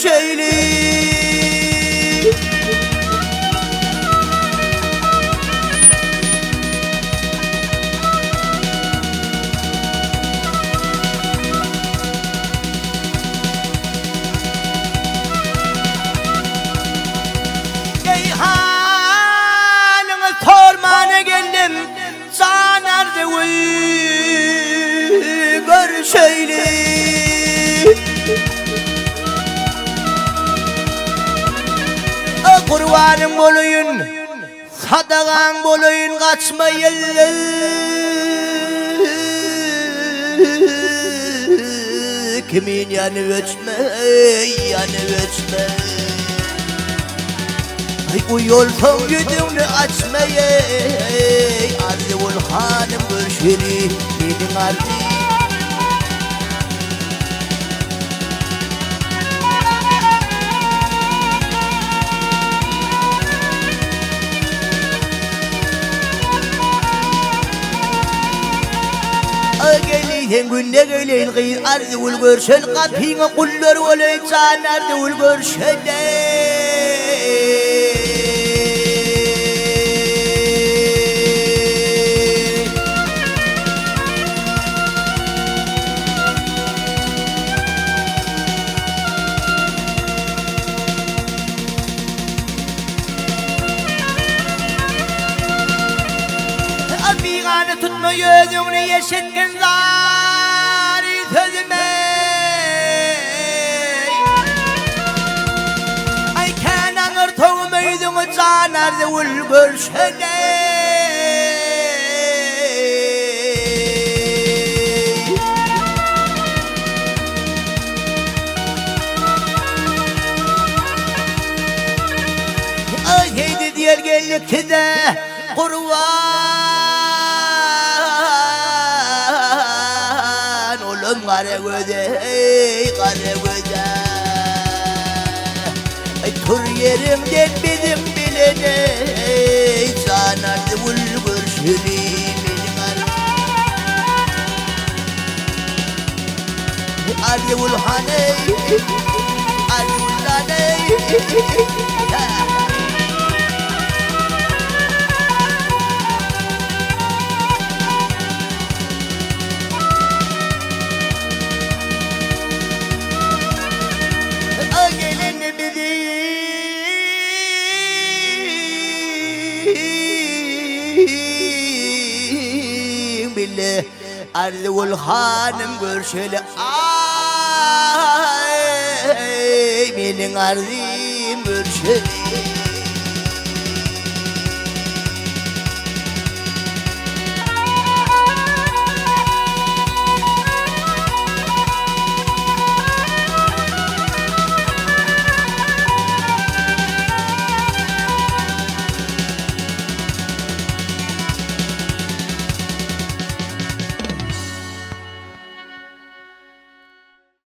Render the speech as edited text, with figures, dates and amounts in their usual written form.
görüşelim. Halını sormana geldim, sana görüşelim. Kurbanım olayın, sadakan olayın, kaçmayın. Kimin yanı öçme, yanı öçme. Ay uyul son yüzünü açmayı, Ardı ol hanım görüşeli, benim ardı. Gelin günde gelin gıyır ardı ol görüşel, kapıyına kullar olay can ardı ol görüşeli. Abigane tutma yüzünü yeşetken zari sözüme. Ay kenanır toğum yüzünü canardı ul görüşene. Ay heydi diğer gellik size kurban oğlum kare göze, kare göze. Ay tur yerimden bizim bilene, sanardı bul görüşürüm benim ardı bul haney, ardı bul haney. Bile ardı ol hanım görüşeli, ay benim ardım görüşeli.